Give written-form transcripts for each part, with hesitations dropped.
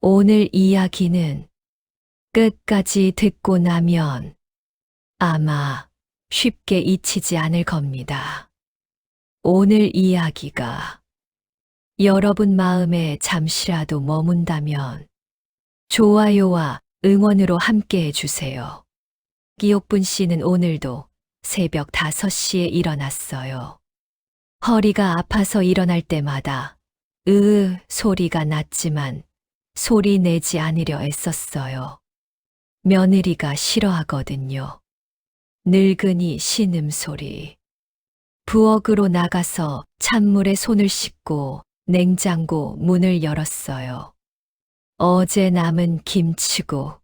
오늘 이야기는 끝까지 듣고 나면 아마 쉽게 잊히지 않을 겁니다. 오늘 이야기가 여러분 마음에 잠시라도 머문다면 좋아요와 응원으로 함께 해주세요. 기옥분 씨는 오늘도 새벽 5시에 일어났어요. 허리가 아파서 일어날 때마다 소리가 났지만 소리 내지 않으려 애썼어요. 며느리가 싫어하거든요. 늙은이 신음소리. 부엌으로 나가서 찬물에 손을 씻고 냉장고 문을 열었어요. 어제 남은 김치고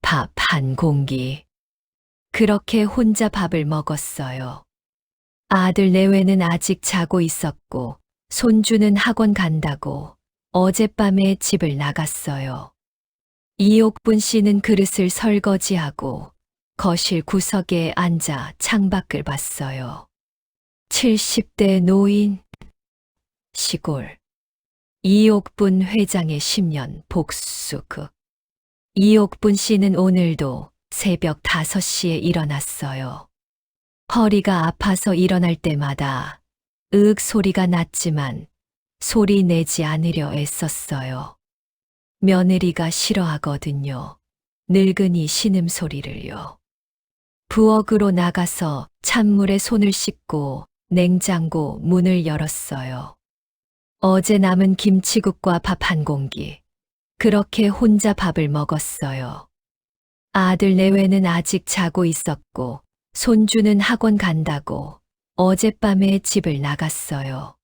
밥 한 공기. 그렇게 혼자 밥을 먹었어요. 아들 내외는 아직 자고 있었고 손주는 학원 간다고 어젯밤에 집을 나갔어요. 이옥분 씨는 그릇을 설거지하고 거실 구석에 앉아 창밖을 봤어요. 70대 노인, 시골. 이옥분 회장의 10년 복수극. 이옥분 씨는 오늘도 새벽 5시에 일어났어요. 허리가 아파서 일어날 때마다 소리가 났지만 소리 내지 않으려 애썼어요. 며느리가 싫어하거든요. 늙은이 신음소리를요. 부엌으로 나가서 찬물에 손을 씻고 냉장고 문을 열었어요. 어제 남은 김치국과 밥 한 공기. 그렇게 혼자 밥을 먹었어요. 아들 내외는 아직 자고 있었고 손주는 학원 간다고 어젯밤에 집을 나갔어요.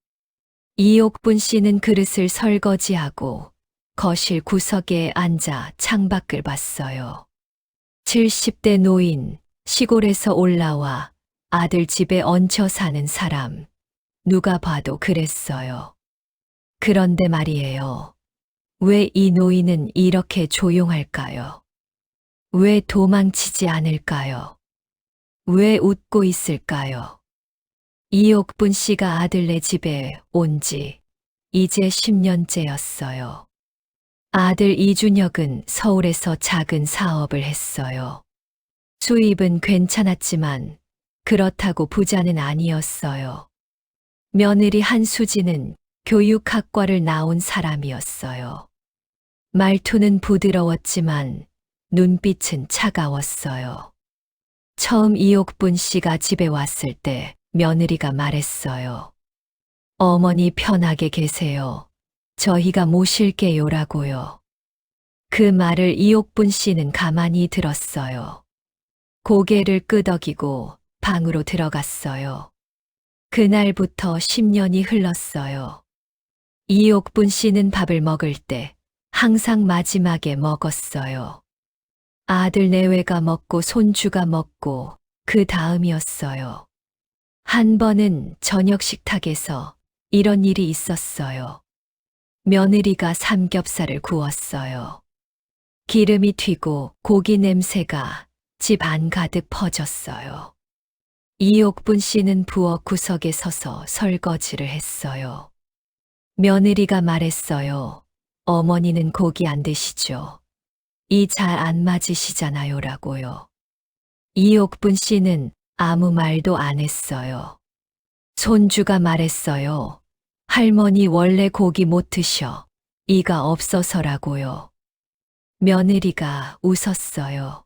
이옥분 씨는 그릇을 설거지하고 거실 구석에 앉아 창밖을 봤어요. 70대 노인, 시골에서 올라와 아들 집에 얹혀 사는 사람. 누가 봐도 그랬어요. 그런데 말이에요. 왜 이 노인은 이렇게 조용할까요? 왜 도망치지 않을까요? 왜 웃고 있을까요? 이옥분 씨가 아들네 집에 온 지 이제 10년째였어요. 아들 이준혁은 서울에서 작은 사업을 했어요. 수입은 괜찮았지만 그렇다고 부자는 아니었어요. 며느리 한수지는 교육학과를 나온 사람이었어요. 말투는 부드러웠지만 눈빛은 차가웠어요. 처음 이옥분 씨가 집에 왔을 때 며느리가 말했어요. 어머니 편하게 계세요. 저희가 모실게요라고요. 그 말을 이옥분 씨는 가만히 들었어요. 고개를 끄덕이고 방으로 들어갔어요. 그날부터 10년이 흘렀어요. 이옥분 씨는 밥을 먹을 때 항상 마지막에 먹었어요. 아들 내외가 먹고 손주가 먹고 그 다음이었어요. 한 번은 저녁 식탁에서 이런 일이 있었어요. 며느리가 삼겹살을 구웠어요. 기름이 튀고 고기 냄새가 집 안 가득 퍼졌어요. 이옥분 씨는 부엌 구석에 서서 설거지를 했어요. 며느리가 말했어요. 어머니는 고기 안 드시죠? 이 잘 안 맞으시잖아요 라고요. 이옥분 씨는 아무 말도 안 했어요. 손주가 말했어요. 할머니 원래 고기 못 드셔. 이가 없어서라고요. 며느리가 웃었어요.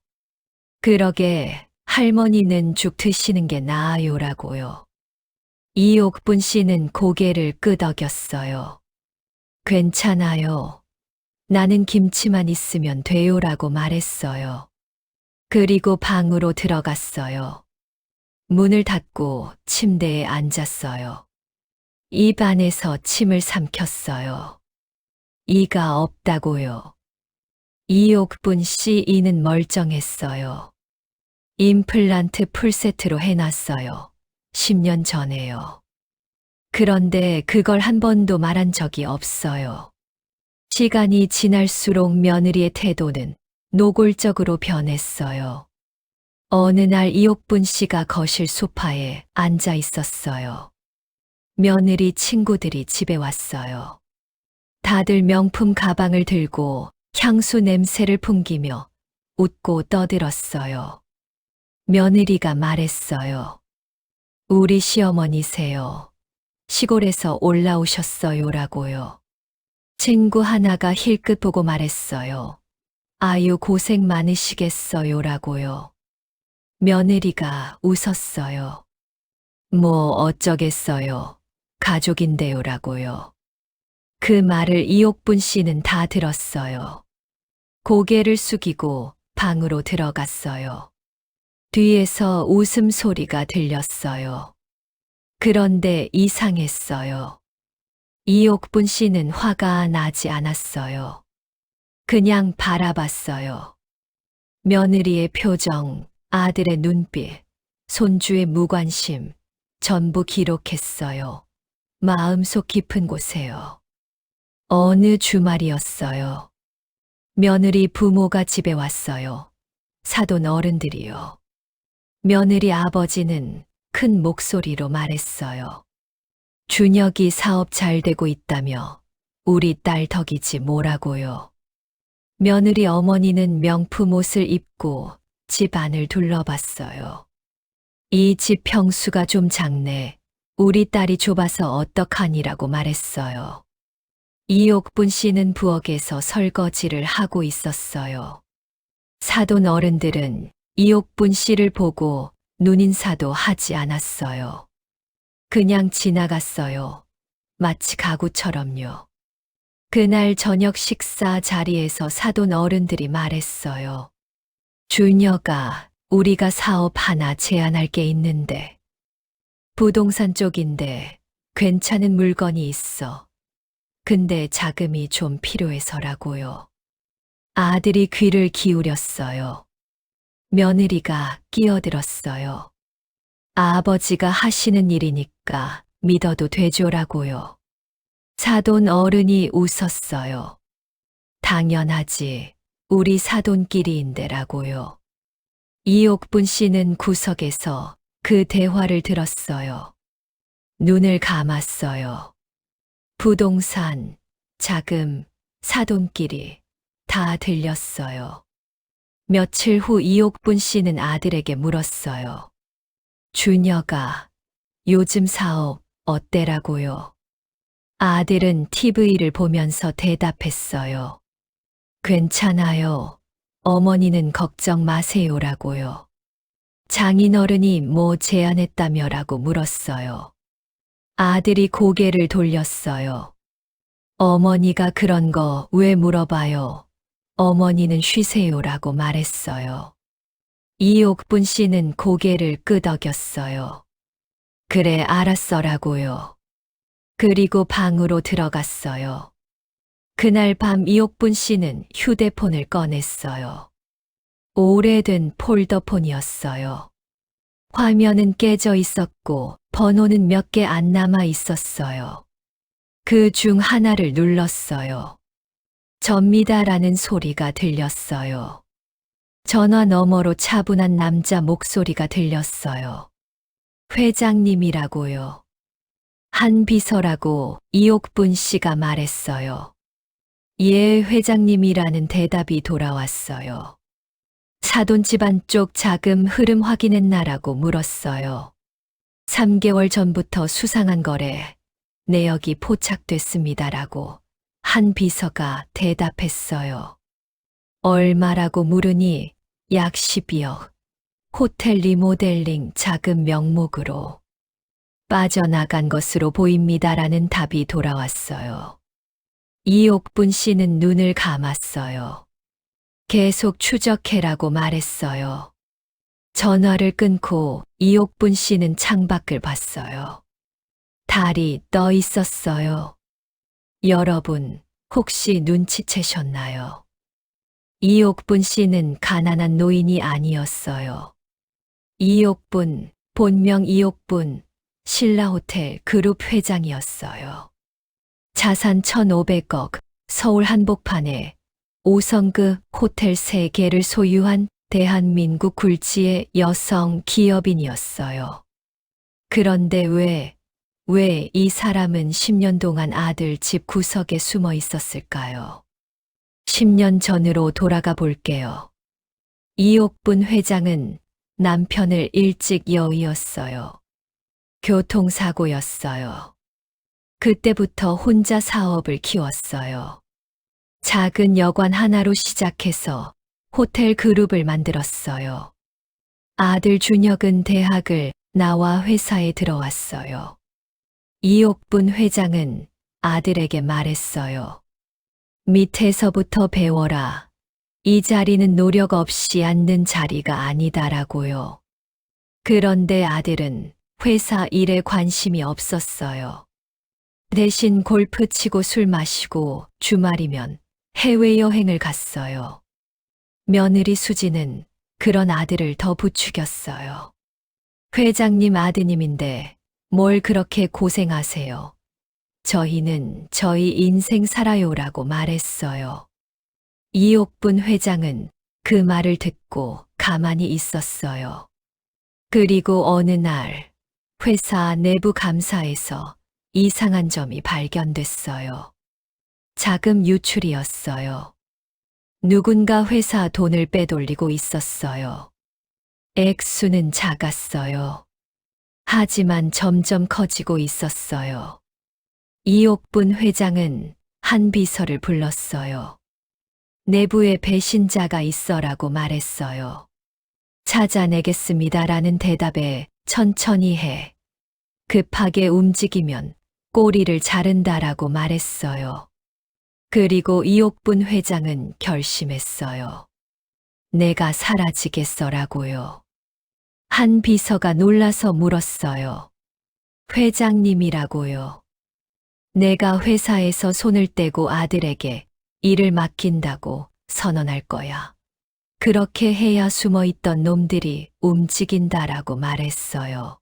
그러게 할머니는 죽 드시는 게 나아요라고요. 이옥분 씨는 고개를 끄덕였어요. 괜찮아요. 나는 김치만 있으면 돼요라고 말했어요. 그리고 방으로 들어갔어요. 문을 닫고 침대에 앉았어요. 입 안에서 침을 삼켰어요. 이가 없다고요. 이옥분 씨 이는 멀쩡했어요. 임플란트 풀세트로 해놨어요. 10년 전에요. 그런데 그걸 한 번도 말한 적이 없어요. 시간이 지날수록 며느리의 태도는 노골적으로 변했어요. 어느 날 이옥분 씨가 거실 소파에 앉아 있었어요. 며느리 친구들이 집에 왔어요. 다들 명품 가방을 들고 향수 냄새를 풍기며 웃고 떠들었어요. 며느리가 말했어요. 우리 시어머니세요. 시골에서 올라오셨어요라고요. 친구 하나가 힐끗 보고 말했어요. 아유 고생 많으시겠어요라고요. 며느리가 웃었어요. 뭐 어쩌겠어요. 가족인데요라고요. 그 말을 이옥분 씨는 다 들었어요. 고개를 숙이고 방으로 들어갔어요. 뒤에서 웃음소리가 들렸어요. 그런데 이상했어요. 이옥분 씨는 화가 나지 않았어요. 그냥 바라봤어요. 며느리의 표정, 아들의 눈빛, 손주의 무관심, 전부 기록했어요. 마음속 깊은 곳에요. 어느 주말이었어요. 며느리 부모가 집에 왔어요. 사돈 어른들이요. 며느리 아버지는 큰 목소리로 말했어요. 준혁이 사업 잘 되고 있다며 우리 딸 덕이지 뭐라고요. 며느리 어머니는 명품 옷을 입고 집 안을 둘러봤어요. 이 집 평수가 좀 작네. 우리 딸이 좁아서 어떡하니라고 말했어요. 이옥분 씨는 부엌에서 설거지를 하고 있었어요. 사돈 어른들은 이옥분 씨를 보고 눈인사도 하지 않았어요. 그냥 지나갔어요. 마치 가구처럼요. 그날 저녁 식사 자리에서 사돈 어른들이 말했어요. 준혁아, 우리가 사업 하나 제안할 게 있는데. 부동산 쪽인데 괜찮은 물건이 있어. 근데 자금이 좀 필요해서라고요. 아들이 귀를 기울였어요. 며느리가 끼어들었어요. 아버지가 하시는 일이니까 믿어도 되죠라고요. 사돈 어른이 웃었어요. 당연하지. 우리 사돈끼리인데라고요. 이옥분 씨는 구석에서 그 대화를 들었어요. 눈을 감았어요. 부동산, 자금, 사돈끼리 다 들렸어요. 며칠 후 이옥분 씨는 아들에게 물었어요. 준혁아, 요즘 사업 어때라고요? 아들은 TV를 보면서 대답했어요. 괜찮아요. 어머니는 걱정 마세요라고요. 장인어른이 뭐 제안했다며라고 물었어요. 아들이 고개를 돌렸어요. 어머니가 그런 거 왜 물어봐요? 어머니는 쉬세요라고 말했어요. 이옥분 씨는 고개를 끄덕였어요. 그래 알았어라고요. 그리고 방으로 들어갔어요. 그날 밤 이옥분 씨는 휴대폰을 꺼냈어요. 오래된 폴더폰이었어요. 화면은 깨져 있었고 번호는 몇 개 안 남아 있었어요. 그 중 하나를 눌렀어요. 접니다라는 소리가 들렸어요. 전화 너머로 차분한 남자 목소리가 들렸어요. 회장님이라고요. 한 비서라고 이옥분 씨가 말했어요. 예, 회장님이라는 대답이 돌아왔어요. 사돈 집안 쪽 자금 흐름 확인했나라고 물었어요. 3개월 전부터 수상한 거래. 내역이 포착됐습니다라고 한 비서가 대답했어요. 얼마라고 물으니 약 12억. 호텔 리모델링 자금 명목으로 빠져나간 것으로 보입니다라는 답이 돌아왔어요. 이옥분 씨는 눈을 감았어요. 계속 추적해라고 말했어요. 전화를 끊고 이옥분 씨는 창밖을 봤어요. 달이 떠 있었어요. 여러분, 혹시 눈치채셨나요? 이옥분 씨는 가난한 노인이 아니었어요. 이옥분, 본명 이옥분, 신라호텔 그룹 회장이었어요. 자산 1,500억, 서울 한복판에 5성급 호텔 3개를 소유한 대한민국 굴지의 여성 기업인이었어요. 그런데 왜 왜 이 사람은 10년 동안 아들 집 구석에 숨어 있었을까요? 10년 전으로 돌아가 볼게요. 이옥분 회장은 남편을 일찍 여의었어요. 교통사고였어요. 그때부터 혼자 사업을 키웠어요. 작은 여관 하나로 시작해서 호텔 그룹을 만들었어요. 아들 준혁은 대학을 나와 회사에 들어왔어요. 이옥분 회장은 아들에게 말했어요. 밑에서부터 배워라. 이 자리는 노력 없이 앉는 자리가 아니다라고요. 그런데 아들은 회사 일에 관심이 없었어요. 대신 골프 치고 술 마시고 주말이면 해외여행을 갔어요. 며느리 수지는 그런 아들을 더 부추겼어요. 회장님 아드님인데 뭘 그렇게 고생하세요. 저희는 저희 인생 살아요라고 말했어요. 이옥분 회장은 그 말을 듣고 가만히 있었어요. 그리고 어느 날 회사 내부 감사에서 이상한 점이 발견됐어요. 자금 유출이었어요. 누군가 회사 돈을 빼돌리고 있었어요. 액수는 작았어요. 하지만 점점 커지고 있었어요. 이옥분 회장은 한 비서를 불렀어요. 내부에 배신자가 있어라고 말했어요. 찾아내겠습니다라는 대답에 천천히 해. 급하게 움직이면 꼬리를 자른다라고 말했어요. 그리고 이옥분 회장은 결심했어요. 내가 사라지겠어라고요. 한 비서가 놀라서 물었어요. 회장님이라고요. 내가 회사에서 손을 떼고 아들에게 일을 맡긴다고 선언할 거야. 그렇게 해야 숨어있던 놈들이 움직인다라고 말했어요.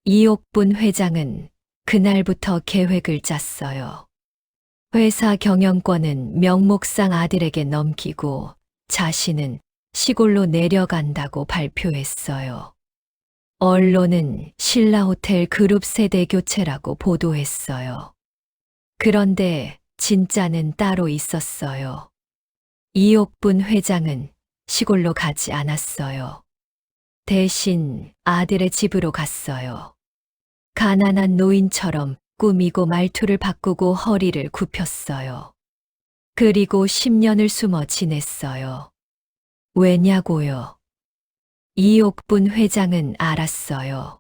이옥분 회장은 그날부터 계획을 짰어요. 회사 경영권은 명목상 아들에게 넘기고 자신은 시골로 내려간다고 발표했어요. 언론은 신라호텔 그룹 세대 교체라고 보도했어요. 그런데 진짜는 따로 있었어요. 이옥분 회장은 시골로 가지 않았어요. 대신 아들의 집으로 갔어요. 가난한 노인처럼 꾸미고 말투를 바꾸고 허리를 굽혔어요. 그리고 10년을 숨어 지냈어요. 왜냐고요? 이옥분 회장은 알았어요.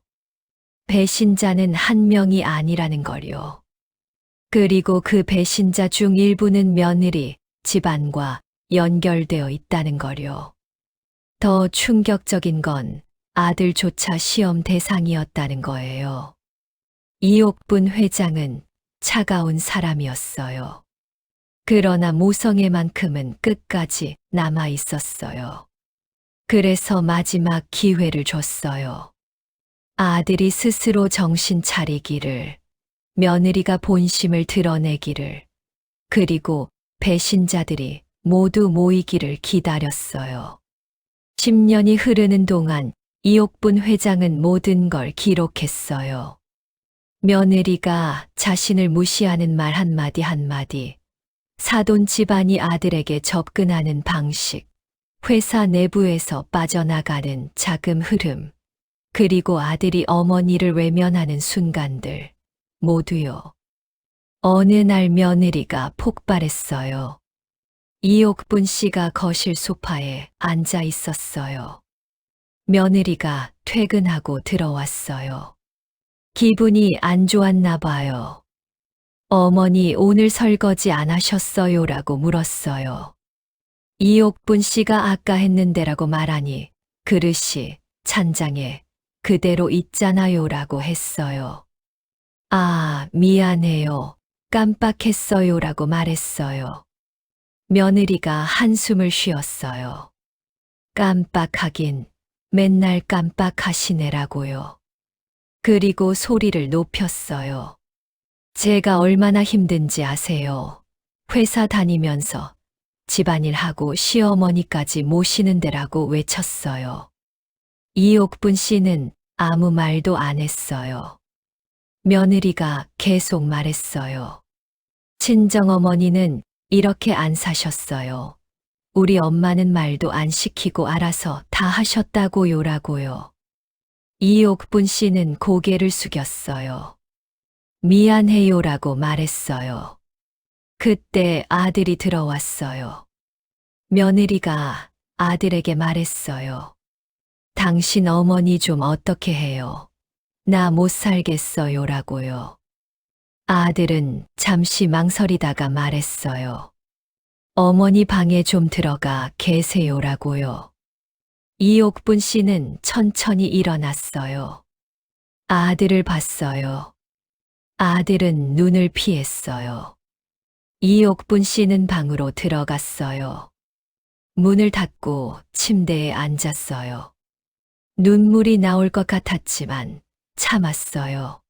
배신자는 한 명이 아니라는 걸요. 그리고 그 배신자 중 일부는 며느리, 집안과 연결되어 있다는 걸요. 더 충격적인 건 아들조차 시험 대상이었다는 거예요. 이옥분 회장은 차가운 사람이었어요. 그러나 모성애만큼은 끝까지 남아 있었어요. 그래서 마지막 기회를 줬어요. 아들이 스스로 정신 차리기를, 며느리가 본심을 드러내기를, 그리고 배신자들이 모두 모이기를 기다렸어요. 10년이 흐르는 동안 이옥분 회장은 모든 걸 기록했어요. 며느리가 자신을 무시하는 말 한마디 한마디, 사돈 집안이 아들에게 접근하는 방식, 회사 내부에서 빠져나가는 자금 흐름, 그리고 아들이 어머니를 외면하는 순간들, 모두요. 어느 날 며느리가 폭발했어요. 이옥분 씨가 거실 소파에 앉아 있었어요. 며느리가 퇴근하고 들어왔어요. 기분이 안 좋았나 봐요. 어머니 오늘 설거지 안 하셨어요라고 물었어요. 이옥분 씨가 아까 했는데라고 말하니 그릇이 찬장에 그대로 있잖아요라고 했어요. 아, 미안해요. 깜빡했어요라고 말했어요. 며느리가 한숨을 쉬었어요. 깜빡하긴 맨날 깜빡하시네라고요. 그리고 소리를 높였어요. 제가 얼마나 힘든지 아세요? 회사 다니면서 집안일하고 시어머니까지 모시는 데라고 외쳤어요. 이옥분 씨는 아무 말도 안 했어요. 며느리가 계속 말했어요. 친정어머니는 이렇게 안 사셨어요. 우리 엄마는 말도 안 시키고 알아서 다 하셨다고요라고요. 이옥분 씨는 고개를 숙였어요. 미안해요라고 말했어요. 그때 아들이 들어왔어요. 며느리가 아들에게 말했어요. 당신 어머니 좀 어떻게 해요? 나 못 살겠어요라고요. 아들은 잠시 망설이다가 말했어요. 어머니 방에 좀 들어가 계세요라고요. 이옥분 씨는 천천히 일어났어요. 아들을 봤어요. 아들은 눈을 피했어요. 이옥분 씨는 방으로 들어갔어요. 문을 닫고 침대에 앉았어요. 눈물이 나올 것 같았지만 참았어요.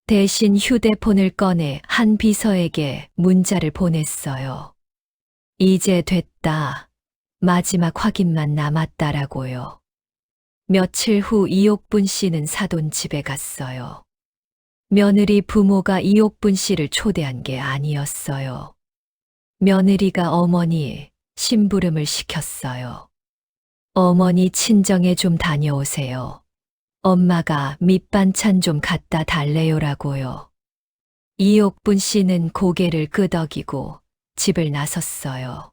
대신 휴대폰을 꺼내 한 비서에게 문자를 보냈어요. 이제 됐다. 마지막 확인만 남았다라고요. 며칠 후 이옥분 씨는 사돈 집에 갔어요. 며느리 부모가 이옥분 씨를 초대한 게 아니었어요. 며느리가 어머니 심부름을 시켰어요. 어머니 친정에 좀 다녀오세요. 엄마가 밑반찬 좀 갖다 달래요라고요. 이옥분 씨는 고개를 끄덕이고 집을 나섰어요.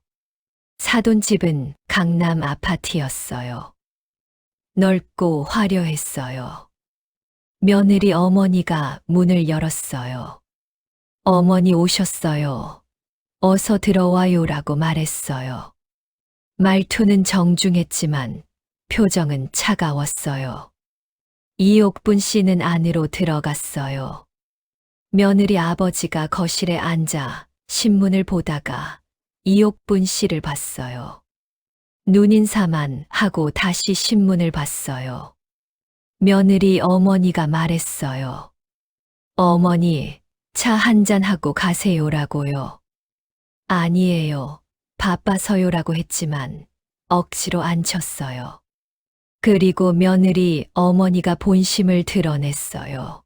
사돈 집은 강남 아파트였어요. 넓고 화려했어요. 며느리 어머니가 문을 열었어요. 어머니 오셨어요. 어서 들어와요라고 말했어요. 말투는 정중했지만 표정은 차가웠어요. 이옥분 씨는 안으로 들어갔어요. 며느리 아버지가 거실에 앉아 신문을 보다가 이옥분 씨를 봤어요. 눈인사만 하고 다시 신문을 봤어요. 며느리 어머니가 말했어요. 어머니, 차 한잔 하고 가세요라고요. 아니에요. 바빠서요라고 했지만 억지로 앉혔어요. 그리고 며느리 어머니가 본심을 드러냈어요.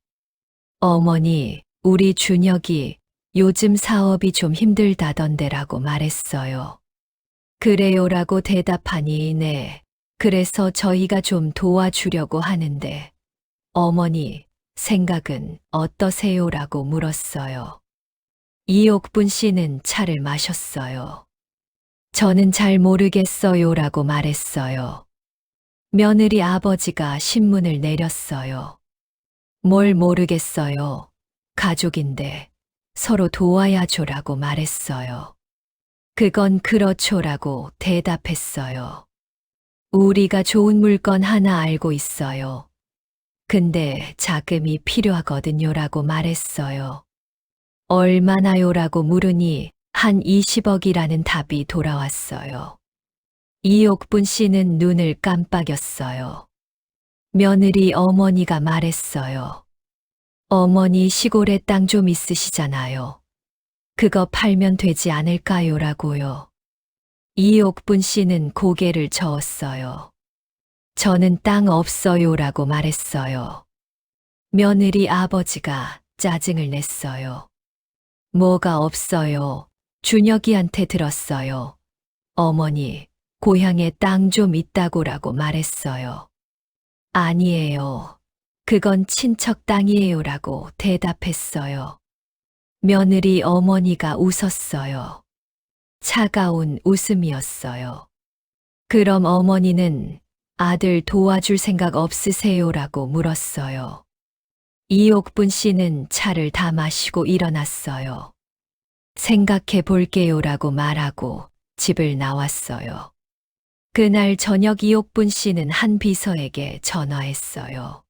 어머니, 우리 준혁이 요즘 사업이 좀 힘들다던데라고 말했어요. 그래요라고 대답하니 네. 그래서 저희가 좀 도와주려고 하는데 어머니 생각은 어떠세요라고 물었어요. 이옥분 씨는 차를 마셨어요. 저는 잘 모르겠어요라고 말했어요. 며느리 아버지가 신문을 내렸어요. 뭘 모르겠어요. 가족인데 서로 도와야죠라고 말했어요. 그건 그렇죠라고 대답했어요. 우리가 좋은 물건 하나 알고 있어요. 근데 자금이 필요하거든요라고 말했어요. 얼마나요라고 물으니 한 20억이라는 답이 돌아왔어요. 이옥분 씨는 눈을 깜빡였어요. 며느리 어머니가 말했어요. 어머니 시골에 땅 좀 있으시잖아요. 그거 팔면 되지 않을까요라고요. 이옥분 씨는 고개를 저었어요. 저는 땅 없어요라고 말했어요. 며느리 아버지가 짜증을 냈어요. 뭐가 없어요. 준혁이한테 들었어요. 어머니, 고향에 땅 좀 있다고라고 말했어요. 아니에요. 그건 친척 땅이에요라고 대답했어요. 며느리 어머니가 웃었어요. 차가운 웃음이었어요. 그럼 어머니는 아들 도와줄 생각 없으세요라고 물었어요. 이옥분 씨는 차를 다 마시고 일어났어요. 생각해 볼게요라고 말하고 집을 나왔어요. 그날 저녁 이옥분 씨는 한 비서에게 전화했어요.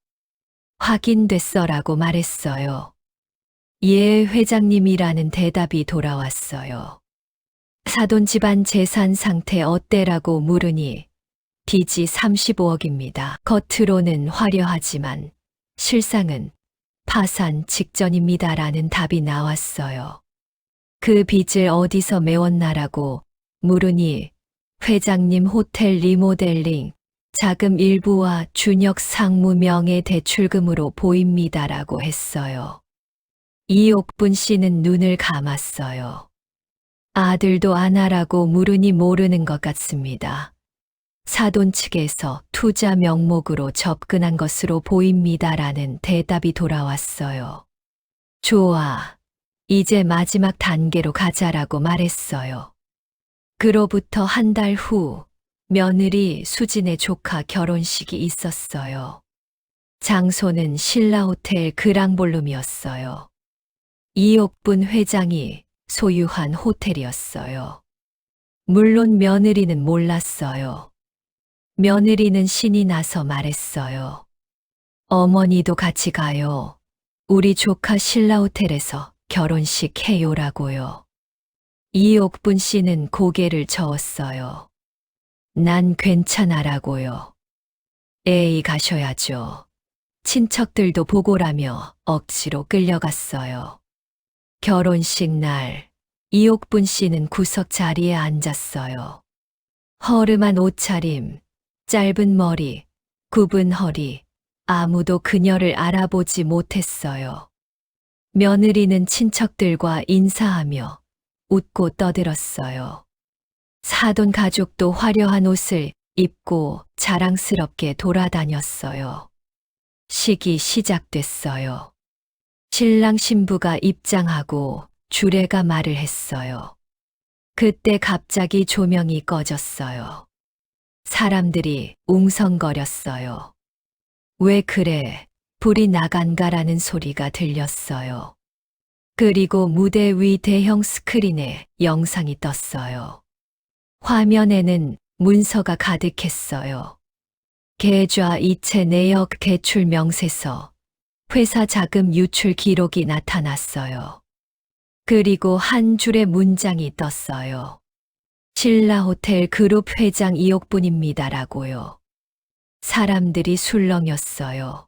확인됐어라고 말했어요. 예, 회장님이라는 대답이 돌아왔어요. 사돈 집안 재산 상태 어때라고 물으니 빚이 35억입니다. 겉으로는 화려하지만 실상은 파산 직전입니다라는 답이 나왔어요. 그 빚을 어디서 메웠나라고 물으니 회장님 호텔 리모델링 자금 일부와 준혁 상무 명의 대출금으로 보입니다라고 했어요. 이옥분 씨는 눈을 감았어요. 아들도 안 하라고 물으니 모르는 것 같습니다. 사돈 측에서 투자 명목으로 접근한 것으로 보입니다라는 대답이 돌아왔어요. 좋아. 이제 마지막 단계로 가자라고 말했어요. 그로부터 한 달 후 며느리 수진의 조카 결혼식이 있었어요. 장소는 신라호텔 그랑볼룸이었어요. 이옥분 회장이 소유한 호텔이었어요. 물론 며느리는 몰랐어요. 며느리는 신이 나서 말했어요. 어머니도 같이 가요. 우리 조카 신라호텔에서 결혼식 해요라고요. 이옥분 씨는 고개를 저었어요. 난 괜찮아라고요. 에이 가셔야죠. 친척들도 보고라며 억지로 끌려갔어요. 결혼식 날 이옥분 씨는 구석 자리에 앉았어요. 허름한 옷차림, 짧은 머리, 굽은 허리, 아무도 그녀를 알아보지 못했어요. 며느리는 친척들과 인사하며 웃고 떠들었어요. 사돈 가족도 화려한 옷을 입고 자랑스럽게 돌아다녔어요. 식이 시작됐어요. 신랑 신부가 입장하고 주례가 말을 했어요. 그때 갑자기 조명이 꺼졌어요. 사람들이 웅성거렸어요. 왜 그래? 불이 나간가라는 소리가 들렸어요. 그리고 무대 위 대형 스크린에 영상이 떴어요. 화면에는 문서가 가득했어요. 계좌 이체 내역 대출 명세서, 회사 자금 유출 기록이 나타났어요. 그리고 한 줄의 문장이 떴어요. 신라호텔 그룹 회장 이옥분입니다라고요. 사람들이 술렁였어요.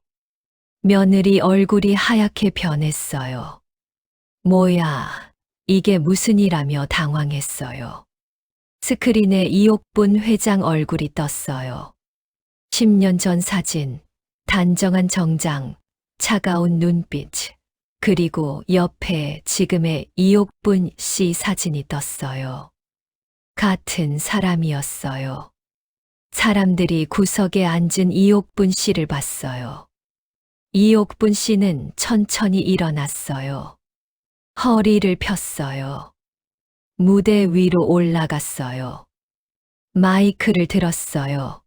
며느리 얼굴이 하얗게 변했어요. 뭐야, 이게 무슨 일하며 당황했어요. 스크린에 이옥분 회장 얼굴이 떴어요. 10년 전 사진, 단정한 정장, 차가운 눈빛, 그리고 옆에 지금의 이옥분 씨 사진이 떴어요. 같은 사람이었어요. 사람들이 구석에 앉은 이옥분 씨를 봤어요. 이옥분 씨는 천천히 일어났어요. 허리를 폈어요. 무대 위로 올라갔어요. 마이크를 들었어요.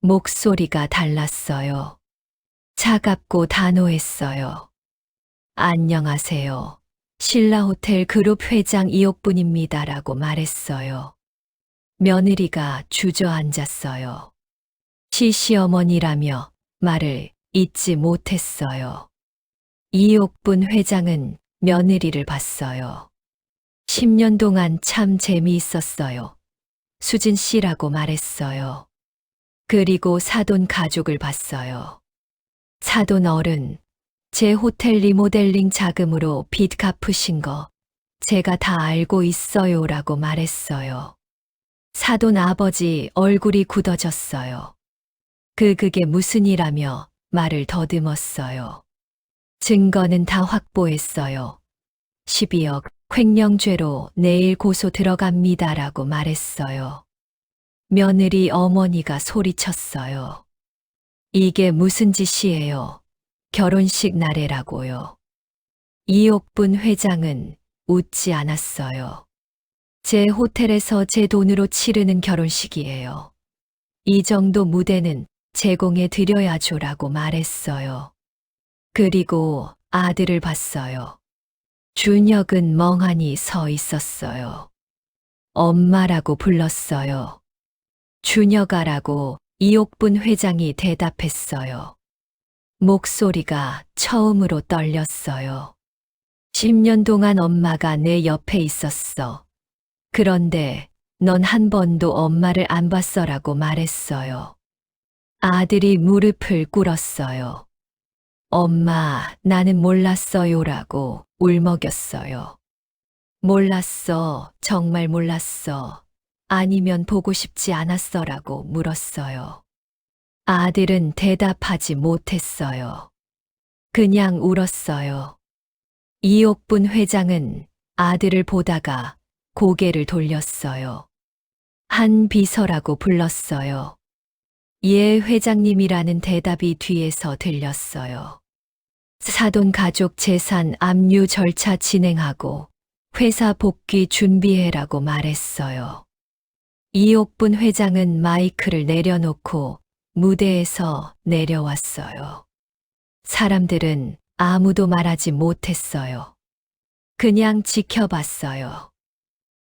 목소리가 달랐어요. 차갑고 단호했어요. 안녕하세요. 신라호텔 그룹 회장 이옥분입니다라고 말했어요. 며느리가 주저앉았어요. 시시어머니라며 말을 잇지 못했어요. 이옥분 회장은 며느리를 봤어요. 10년 동안 참 재미있었어요. 수진 씨라고 말했어요. 그리고 사돈 가족을 봤어요. 사돈 어른, 제 호텔 리모델링 자금으로 빚 갚으신 거 제가 다 알고 있어요라고 말했어요. 사돈 아버지 얼굴이 굳어졌어요. 그게 무슨 일하며 말을 더듬었어요. 증거는 다 확보했어요. 12억 횡령죄로 내일 고소 들어갑니다라고 말했어요. 며느리 어머니가 소리쳤어요. 이게 무슨 짓이에요? 결혼식 날에라고요. 이옥분 회장은 웃지 않았어요. 제 호텔에서 제 돈으로 치르는 결혼식이에요. 이 정도 무대는 제공해 드려야죠라고 말했어요. 그리고 아들을 봤어요. 준혁은 멍하니 서 있었어요. 엄마라고 불렀어요. 준혁아라고 이옥분 회장이 대답했어요. 목소리가 처음으로 떨렸어요. 10년 동안 엄마가 내 옆에 있었어. 그런데 넌 한 번도 엄마를 안 봤어라고 말했어요. 아들이 무릎을 꿇었어요. 엄마, 나는 몰랐어요라고 울먹였어요. 몰랐어, 정말 몰랐어. 아니면 보고 싶지 않았어라고 물었어요. 아들은 대답하지 못했어요. 그냥 울었어요. 이옥분 회장은 아들을 보다가 고개를 돌렸어요. 한 비서라고 불렀어요. 예, 회장님이라는 대답이 뒤에서 들렸어요. 사돈 가족 재산 압류 절차 진행하고 회사 복귀 준비해라고 말했어요. 이옥분 회장은 마이크를 내려놓고 무대에서 내려왔어요. 사람들은 아무도 말하지 못했어요. 그냥 지켜봤어요.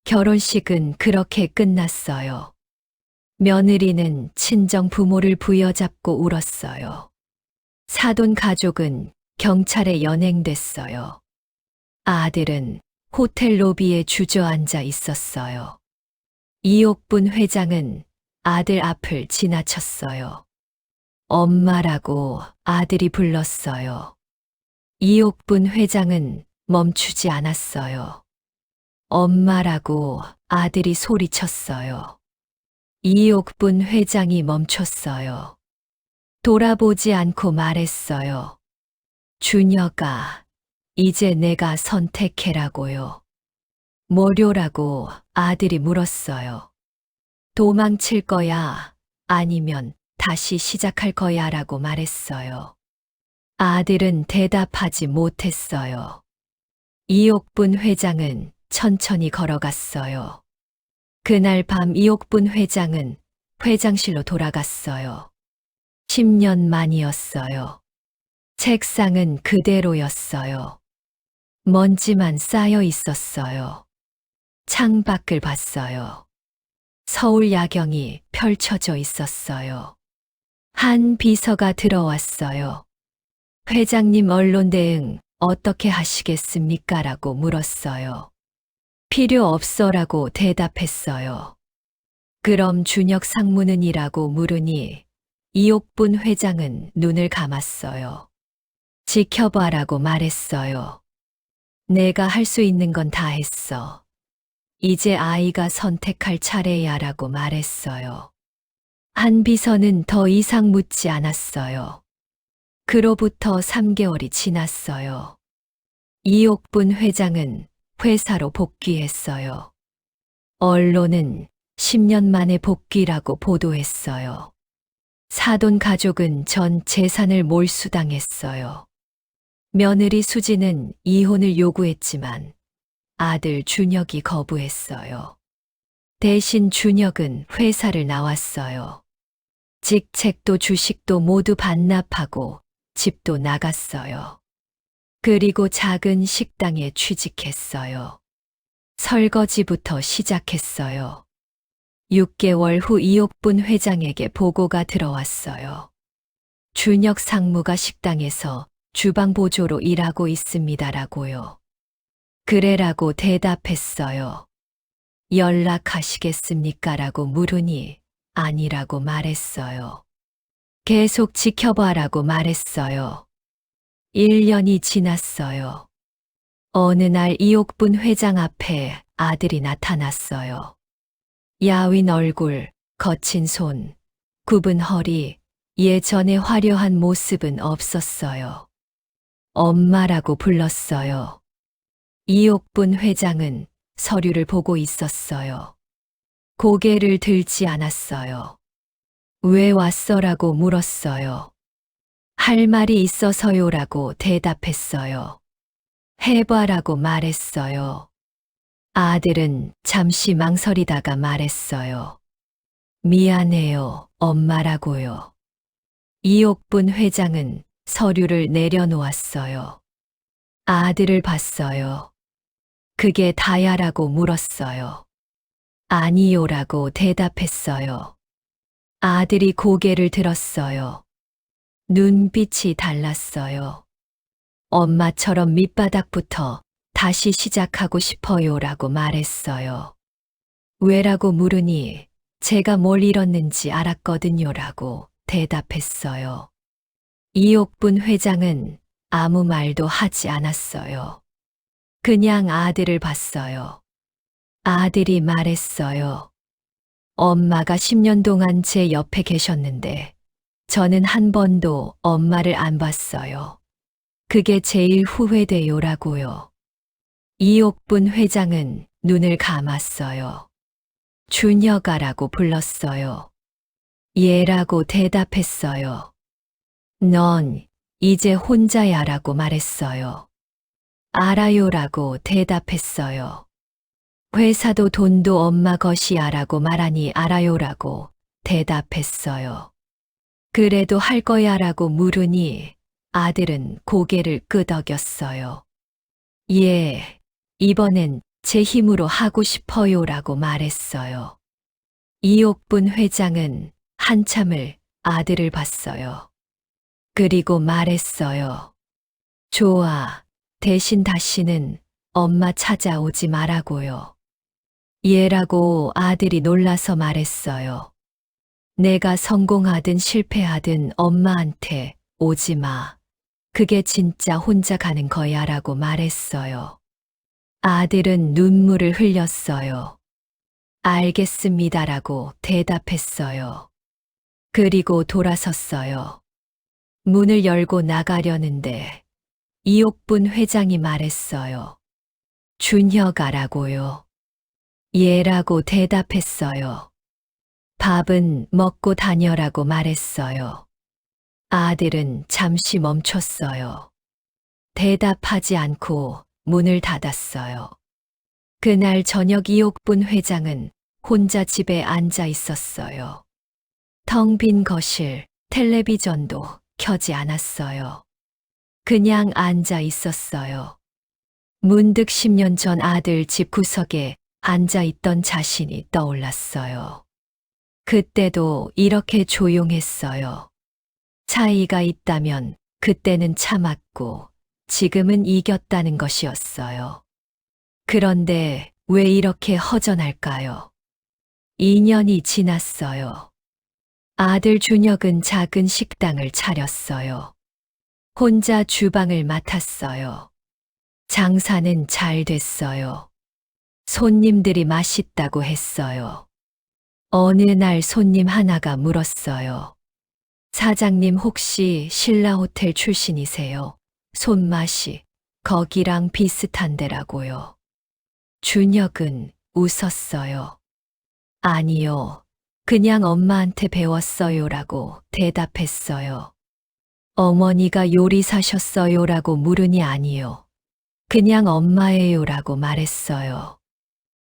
결혼식은 그렇게 끝났어요. 며느리는 친정 부모를 부여잡고 울었어요. 사돈 가족은 경찰에 연행됐어요. 아들은 호텔 로비에 주저앉아 있었어요. 이옥분 회장은 아들 앞을 지나쳤어요. 엄마라고 아들이 불렀어요. 이옥분 회장은 멈추지 않았어요. 엄마라고 아들이 소리쳤어요. 이옥분 회장이 멈췄어요. 돌아보지 않고 말했어요. 준혁아, 이제 내가 선택해라고요. 뭐료라고 아들이 물었어요. 도망칠 거야, 아니면 다시 시작할 거야 라고 말했어요. 아들은 대답하지 못했어요. 이옥분 회장은 천천히 걸어갔어요. 그날 밤 이옥분 회장은 회장실로 돌아갔어요. 10년 만이었어요. 책상은 그대로였어요. 먼지만 쌓여 있었어요. 창밖을 봤어요. 서울 야경이 펼쳐져 있었어요. 한 비서가 들어왔어요. 회장님 언론 대응 어떻게 하시겠습니까? 라고 물었어요. 필요 없어라고 대답했어요. 그럼 준혁 상무는 이라고 물으니 이옥분 회장은 눈을 감았어요. 지켜봐라고 말했어요. 내가 할 수 있는 건 다 했어. 이제 아이가 선택할 차례야 라고 말했어요. 한 비서는 더 이상 묻지 않았어요. 그로부터 3개월이 지났어요. 이옥분 회장은 회사로 복귀했어요. 언론은 10년 만에 복귀라고 보도했어요. 사돈 가족은 전 재산을 몰수당했어요. 며느리 수지는 이혼을 요구했지만 아들 준혁이 거부했어요. 대신 준혁은 회사를 나왔어요. 직책도 주식도 모두 반납하고 집도 나갔어요. 그리고 작은 식당에 취직했어요. 설거지부터 시작했어요. 6개월 후 이옥분 회장에게 보고가 들어왔어요. 준혁 상무가 식당에서 주방 보조로 일하고 있습니다라고요. 그래라고 대답했어요. 연락하시겠습니까? 라고 물으니 아니라고 말했어요. 계속 지켜봐라고 말했어요. 1년이 지났어요. 어느 날 이옥분 회장 앞에 아들이 나타났어요. 야윈 얼굴, 거친 손, 굽은 허리, 예전의 화려한 모습은 없었어요. 엄마라고 불렀어요. 이옥분 회장은 서류를 보고 있었어요. 고개를 들지 않았어요. 왜 왔어라고 물었어요. 할 말이 있어서요라고 대답했어요. 해봐라고 말했어요. 아들은 잠시 망설이다가 말했어요. 미안해요, 엄마라고요. 이옥분 회장은 서류를 내려놓았어요. 아들을 봤어요. 그게 다야라고 물었어요. 아니요라고 대답했어요. 아들이 고개를 들었어요. 눈빛이 달랐어요. 엄마처럼 밑바닥부터 다시 시작하고 싶어요라고 말했어요. 왜라고 물으니 제가 뭘 잃었는지 알았거든요라고 대답했어요. 이옥분 회장은 아무 말도 하지 않았어요. 그냥 아들을 봤어요. 아들이 말했어요. 엄마가 10년 동안 제 옆에 계셨는데 저는 한 번도 엄마를 안 봤어요. 그게 제일 후회돼요라고요. 이옥분 회장은 눈을 감았어요. 준혁아라고 불렀어요. 예라고 대답했어요. 넌 이제 혼자야라고 말했어요. 알아요라고 대답했어요. 회사도 돈도 엄마 것이야라고 말하니 알아요라고 대답했어요. 그래도 할 거야라고 물으니 아들은 고개를 끄덕였어요. 예, 이번엔 제 힘으로 하고 싶어요라고 말했어요. 이옥분 회장은 한참을 아들을 봤어요. 그리고 말했어요. 좋아, 대신 다시는 엄마 찾아오지 말라고요. 얘라고 아들이 놀라서 말했어요. 내가 성공하든 실패하든 엄마한테 오지 마. 그게 진짜 혼자 가는 거야라고 말했어요. 아들은 눈물을 흘렸어요. 알겠습니다라고 대답했어요. 그리고 돌아섰어요. 문을 열고 나가려는데 이옥분 회장이 말했어요. 준혁아라고요. 예라고 대답했어요. 밥은 먹고 다녀라고 말했어요. 아들은 잠시 멈췄어요. 대답하지 않고 문을 닫았어요. 그날 저녁 이옥분 회장은 혼자 집에 앉아 있었어요. 텅 빈 거실, 텔레비전도 켜지 않았어요. 그냥 앉아 있었어요. 문득 10년 전 아들 집 구석에 앉아 있던 자신이 떠올랐어요. 그때도 이렇게 조용했어요. 차이가 있다면 그때는 참았고 지금은 이겼다는 것이었어요. 그런데 왜 이렇게 허전할까요? 2년이 지났어요. 아들 준혁은 작은 식당을 차렸어요. 혼자 주방을 맡았어요. 장사는 잘 됐어요. 손님들이 맛있다고 했어요. 어느 날 손님 하나가 물었어요. 사장님 혹시 신라호텔 출신이세요? 손맛이 거기랑 비슷한데라고요. 준혁은 웃었어요. 아니요. 그냥 엄마한테 배웠어요라고 대답했어요. 어머니가 요리사셨어요라고 물으니 아니요. 그냥 엄마예요라고 말했어요.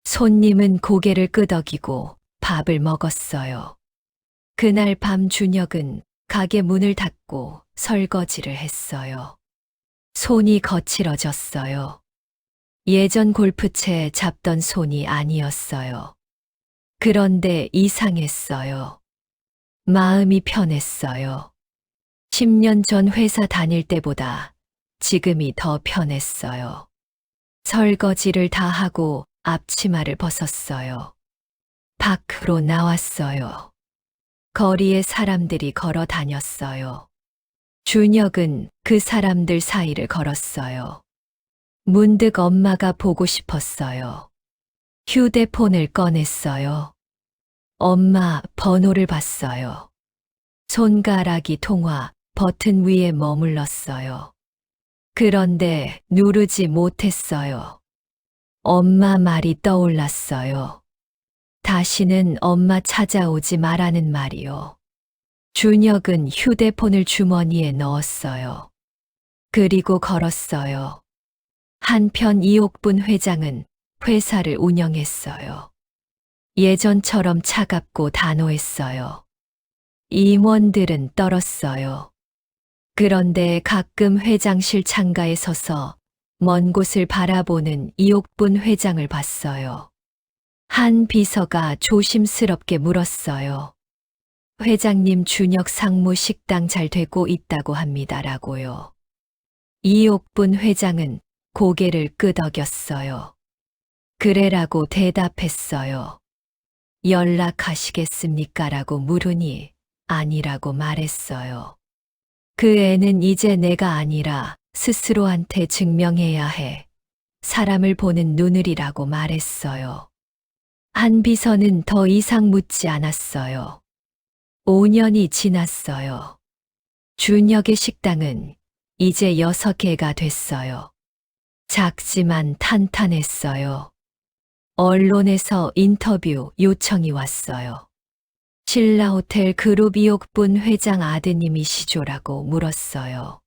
손님은 고개를 끄덕이고 밥을 먹었어요. 그날 밤 준혁은 가게 문을 닫고 설거지를 했어요. 손이 거칠어졌어요. 예전 골프채 잡던 손이 아니었어요. 그런데 이상했어요. 마음이 편했어요. 10년 전 회사 다닐 때보다 지금이 더 편했어요. 설거지를 다 하고 앞치마를 벗었어요. 밖으로 나왔어요. 거리에 사람들이 걸어 다녔어요. 준혁은 그 사람들 사이를 걸었어요. 문득 엄마가 보고 싶었어요. 휴대폰을 꺼냈어요. 엄마 번호를 봤어요. 손가락이 통화 버튼 위에 머물렀어요. 그런데 누르지 못했어요. 엄마 말이 떠올랐어요. 다시는 엄마 찾아오지 말라는 말이요. 준혁은 휴대폰을 주머니에 넣었어요. 그리고 걸었어요. 한편 이옥분 회장은 회사를 운영했어요. 예전처럼 차갑고 단호했어요. 임원들은 떨었어요. 그런데 가끔 회장실 창가에 서서 먼 곳을 바라보는 이옥분 회장을 봤어요. 한 비서가 조심스럽게 물었어요. 회장님 준혁 상무 식당 잘 되고 있다고 합니다라고요. 이옥분 회장은 고개를 끄덕였어요. 그래라고 대답했어요. 연락하시겠습니까라고 물으니 아니라고 말했어요. 그 애는 이제 내가 아니라 스스로한테 증명해야 해. 사람을 보는 눈을이라고 말했어요. 한 비서는 더 이상 묻지 않았어요. 5년이 지났어요. 준혁의 식당은 이제 6개가 됐어요. 작지만 탄탄했어요. 언론에서 인터뷰 요청이 왔어요. 신라호텔 그룹 이옥분 회장 아드님이시죠라고 물었어요.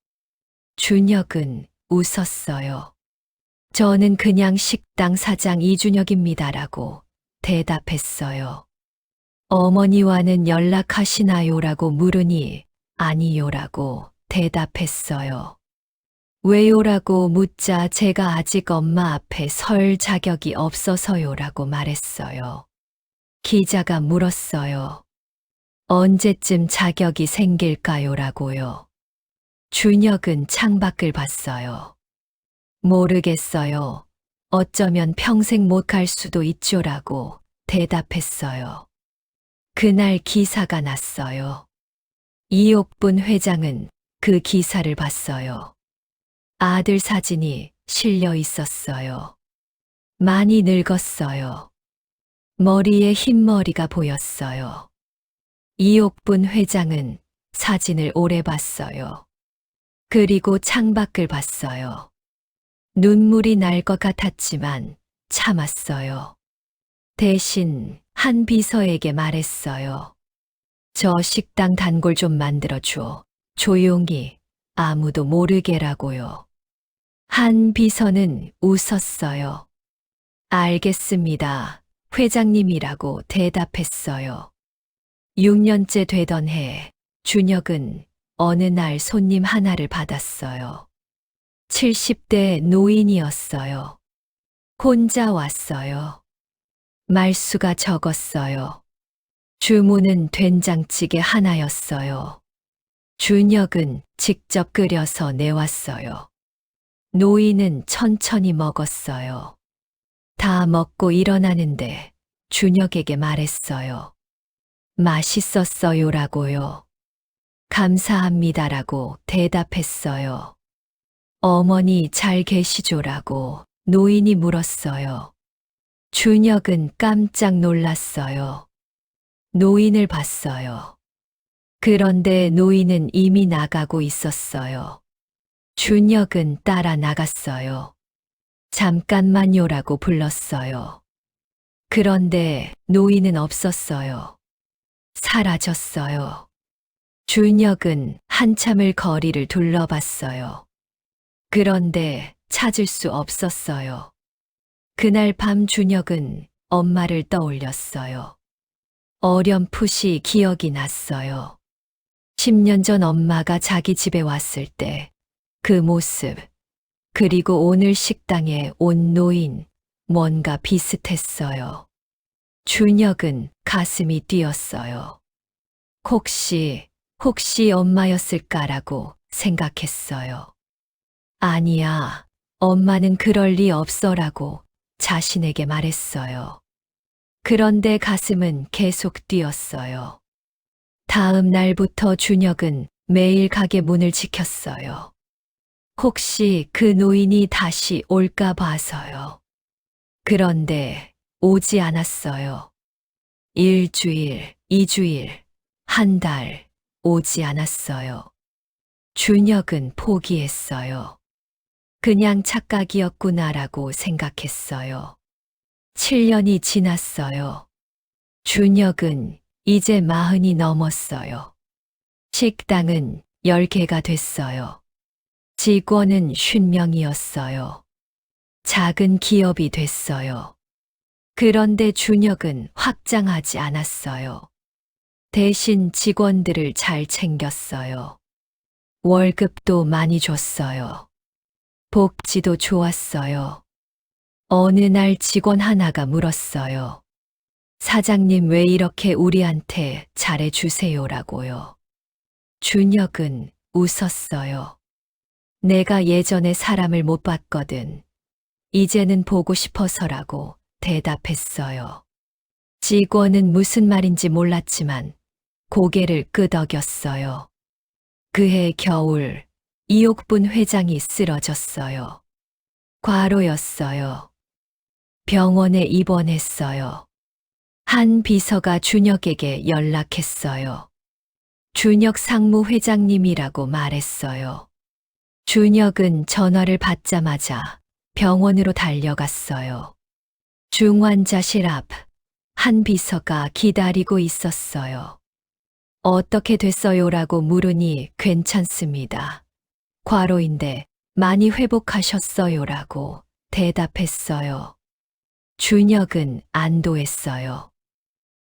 준혁은 웃었어요. 저는 그냥 식당 사장 이준혁입니다라고 대답했어요. 어머니와는 연락하시나요라고 물으니 아니요라고 대답했어요. 왜요라고 묻자 제가 아직 엄마 앞에 설 자격이 없어서요라고 말했어요. 기자가 물었어요. 언제쯤 자격이 생길까요라고요. 준혁은 창밖을 봤어요. 모르겠어요. 어쩌면 평생 못 갈 수도 있죠라고 대답했어요. 그날 기사가 났어요. 이옥분 회장은 그 기사를 봤어요. 아들 사진이 실려 있었어요. 많이 늙었어요. 머리에 흰머리가 보였어요. 이옥분 회장은 사진을 오래 봤어요. 그리고 창밖을 봤어요. 눈물이 날 것 같았지만 참았어요. 대신 한 비서에게 말했어요. 저 식당 단골 좀 만들어줘. 조용히 아무도 모르게라고요. 한 비서는 웃었어요. 알겠습니다. 회장님이라고 대답했어요. 6년째 되던 해, 준혁은 어느 날 손님 하나를 받았어요. 70대 노인이었어요. 혼자 왔어요. 말수가 적었어요. 주문은 된장찌개 하나였어요. 준혁은 직접 끓여서 내왔어요. 노인은 천천히 먹었어요. 다 먹고 일어나는데 준혁에게 말했어요. 맛있었어요라고요. 감사합니다라고 대답했어요. 어머니 잘 계시죠라고 노인이 물었어요. 준혁은 깜짝 놀랐어요. 노인을 봤어요. 그런데 노인은 이미 나가고 있었어요. 준혁은 따라 나갔어요. 잠깐만요라고 불렀어요. 그런데 노인은 없었어요. 사라졌어요. 준혁은 한참을 거리를 둘러봤어요. 그런데 찾을 수 없었어요. 그날 밤 준혁은 엄마를 떠올렸어요. 어렴풋이 기억이 났어요. 10년 전 엄마가 자기 집에 왔을 때 그 모습, 그리고 오늘 식당에 온 노인, 뭔가 비슷했어요. 준혁은 가슴이 뛰었어요. 혹시 엄마였을까라고 생각했어요. 아니야, 엄마는 그럴 리 없어라고 자신에게 말했어요. 그런데 가슴은 계속 뛰었어요. 다음 날부터 준혁은 매일 가게 문을 지켰어요. 혹시 그 노인이 다시 올까 봐서요. 그런데 오지 않았어요. 1주일, 2주일, 한 달 오지 않았어요. 준혁은 포기했어요. 그냥 착각이었구나라고 생각했어요. 7년이 지났어요. 준혁은 이제 40이 넘었어요. 식당은 10개가 됐어요. 직원은 50명이었어요. 작은 기업이 됐어요. 그런데 준혁은 확장하지 않았어요. 대신 직원들을 잘 챙겼어요. 월급도 많이 줬어요. 복지도 좋았어요. 어느 날 직원 하나가 물었어요. 사장님 왜 이렇게 우리한테 잘해주세요라고요. 준혁은 웃었어요. 내가 예전에 사람을 못 봤거든. 이제는 보고 싶어서라고 대답했어요. 직원은 무슨 말인지 몰랐지만 고개를 끄덕였어요. 그해 겨울 이옥분 회장이 쓰러졌어요. 과로였어요. 병원에 입원했어요. 한 비서가 준혁에게 연락했어요. 준혁 상무회장님이라고 말했어요. 준혁은 전화를 받자마자 병원으로 달려갔어요. 중환자실 앞 한 비서가 기다리고 있었어요. 어떻게 됐어요라고 물으니 괜찮습니다. 과로인데 많이 회복하셨어요라고 대답했어요. 준혁은 안도했어요.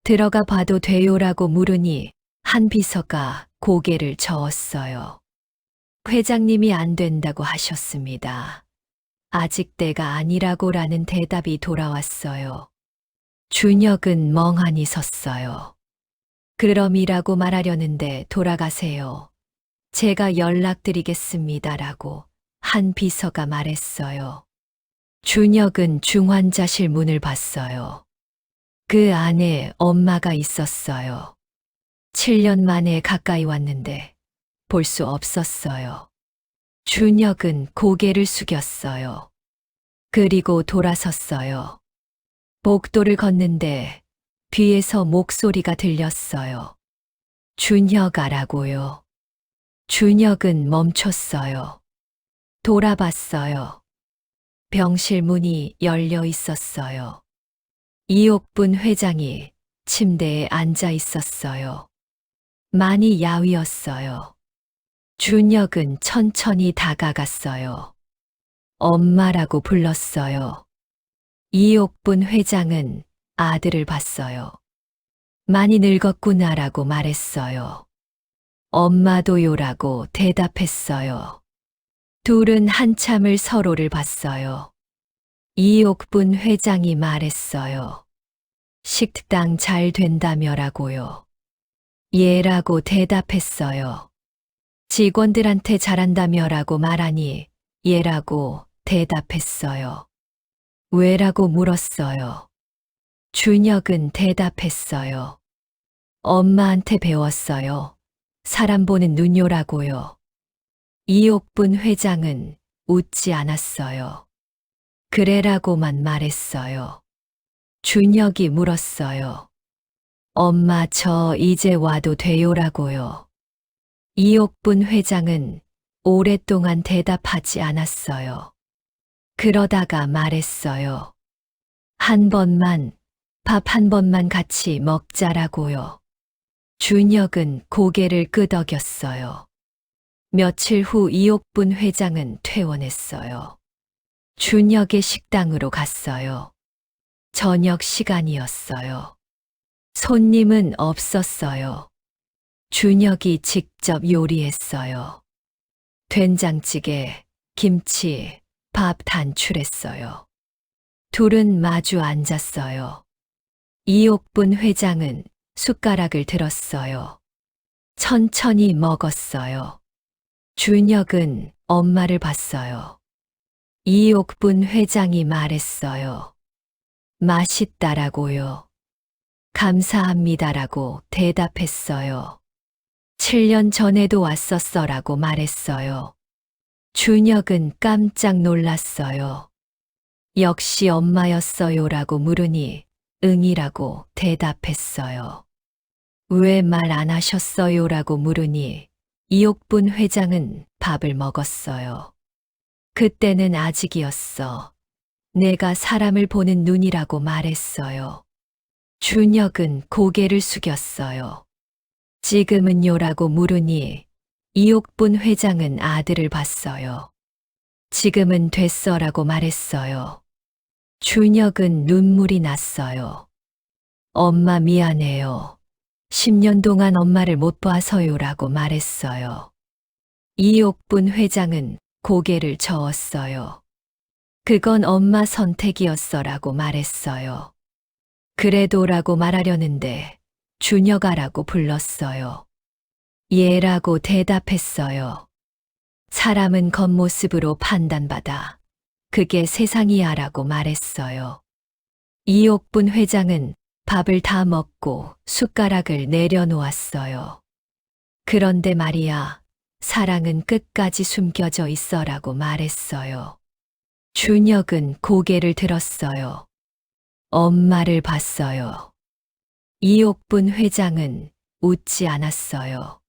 들어가 봐도 돼요라고 물으니 한 비서가 고개를 저었어요. 회장님이 안 된다고 하셨습니다. 아직 때가 아니라고라는 대답이 돌아왔어요. 준혁은 멍하니 섰어요. 그럼이라고 말하려는데 돌아가세요. 제가 연락드리겠습니다라고 한 비서가 말했어요. 준혁은 중환자실 문을 봤어요. 그 안에 엄마가 있었어요. 7년 만에 가까이 왔는데 볼 수 없었어요. 준혁은 고개를 숙였어요. 그리고 돌아섰어요. 복도를 걷는데 뒤에서 목소리가 들렸어요. 준혁 아라고요. 준혁은 멈췄어요. 돌아봤어요. 병실 문이 열려 있었어요. 이옥분 회장이 침대에 앉아 있었어요. 많이 야위었어요. 준혁은 천천히 다가갔어요. 엄마라고 불렀어요. 이옥분 회장은 아들을 봤어요. 많이 늙었구나라고 말했어요. 엄마도요라고 대답했어요. 둘은 한참을 서로를 봤어요. 이옥분 회장이 말했어요. 식당 잘 된다며라고요. 예라고 대답했어요. 직원들한테 잘한다며라고 말하니 예라고 대답했어요. 왜라고 물었어요. 준혁은 대답했어요. 엄마한테 배웠어요. 사람 보는 눈요라고요. 이옥분 회장은 웃지 않았어요. 그래라고만 말했어요. 준혁이 물었어요. 엄마 저 이제 와도 돼요라고요. 이옥분 회장은 오랫동안 대답하지 않았어요. 그러다가 말했어요. 한 번만, 밥 한 번만 같이 먹자라고요. 준혁은 고개를 끄덕였어요. 며칠 후 이옥분 회장은 퇴원했어요. 준혁의 식당으로 갔어요. 저녁 시간이었어요. 손님은 없었어요. 준혁이 직접 요리했어요. 된장찌개, 김치, 밥 단출했어요. 둘은 마주 앉았어요. 이옥분 회장은 숟가락을 들었어요. 천천히 먹었어요. 준혁은 엄마를 봤어요. 이옥분 회장이 말했어요. 맛있다라고요. 감사합니다라고 대답했어요. 7년 전에도 왔었어라고 말했어요. 준혁은 깜짝 놀랐어요. 역시 엄마였어요라고 물으니 응이라고 대답했어요. 왜 말 안 하셨어요라고 물으니 이옥분 회장은 밥을 먹었어요. 그때는 아직이었어. 내가 사람을 보는 눈이라고 말했어요. 준혁은 고개를 숙였어요. 지금은요라고 물으니 이옥분 회장은 아들을 봤어요. 지금은 됐어라고 말했어요. 준혁은 눈물이 났어요. 엄마 미안해요. 10년 동안 엄마를 못 봐서요라고 말했어요. 이옥분 회장은 고개를 저었어요. 그건 엄마 선택이었어라고 말했어요. 그래도라고 말하려는데 준혁아라고 불렀어요. 예라고 대답했어요. 사람은 겉모습으로 판단받아. 그게 세상이야라고 말했어요. 이옥분 회장은 밥을 다 먹고 숟가락을 내려놓았어요. 그런데 말이야, 사랑은 끝까지 숨겨져 있어라고 말했어요. 준혁은 고개를 들었어요. 엄마를 봤어요. 이옥분 회장은 웃지 않았어요.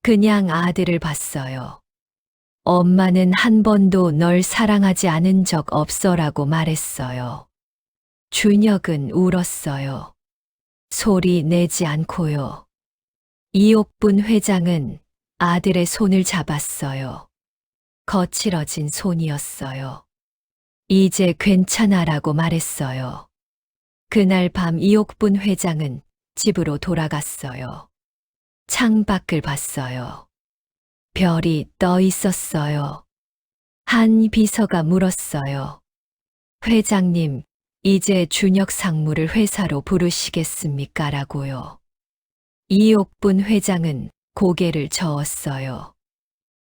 그냥 아들을 봤어요. 엄마는 한 번도 널 사랑하지 않은 적 없어라고 말했어요. 준혁은 울었어요. 소리 내지 않고요. 이옥분 회장은 아들의 손을 잡았어요. 거칠어진 손이었어요. 이제 괜찮아라고 말했어요. 그날 밤 이옥분 회장은 집으로 돌아갔어요. 창밖을 봤어요. 별이 떠 있었어요. 한 비서가 물었어요. 회장님, 이제 준혁 상무를 회사로 부르시겠습니까? 라고요. 이옥분 회장은 고개를 저었어요.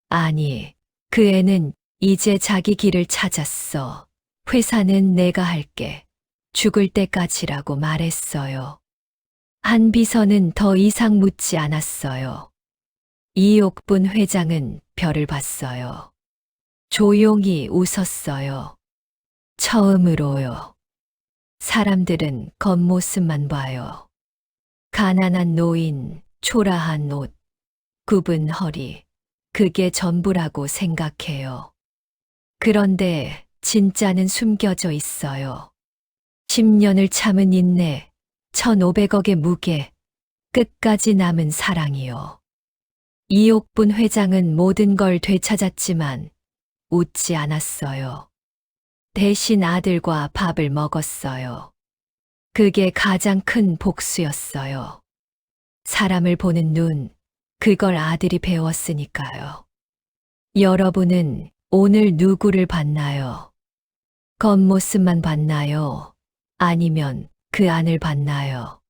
아니, 그 애는 이제 자기 길을 찾았어. 회사는 내가 할게. 죽을 때까지라고 말했어요. 한 비서는 더 이상 묻지 않았어요. 이옥분 회장은 별을 봤어요. 조용히 웃었어요. 처음으로요. 사람들은 겉모습만 봐요. 가난한 노인, 초라한 옷, 굽은 허리, 그게 전부라고 생각해요. 그런데 진짜는 숨겨져 있어요. 10년을 참은 인내, 1,500억의 무게, 끝까지 남은 사랑이요. 이옥분 회장은 모든 걸 되찾았지만 웃지 않았어요. 대신 아들과 밥을 먹었어요. 그게 가장 큰 복수였어요. 사람을 보는 눈, 그걸 아들이 배웠으니까요. 여러분은 오늘 누구를 봤나요? 겉모습만 봤나요? 아니면 그 안을 봤나요?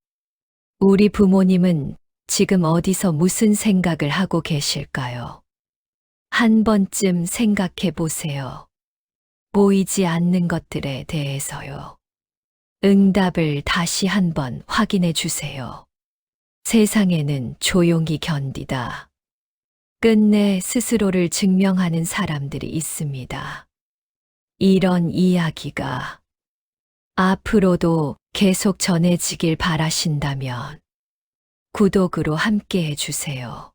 우리 부모님은 지금 어디서 무슨 생각을 하고 계실까요? 한 번쯤 생각해 보세요. 보이지 않는 것들에 대해서요. 응답을 다시 한번 확인해 주세요. 세상에는 조용히 견디다. 끝내 스스로를 증명하는 사람들이 있습니다. 이런 이야기가 앞으로도 계속 전해지길 바라신다면 구독으로 함께 해주세요.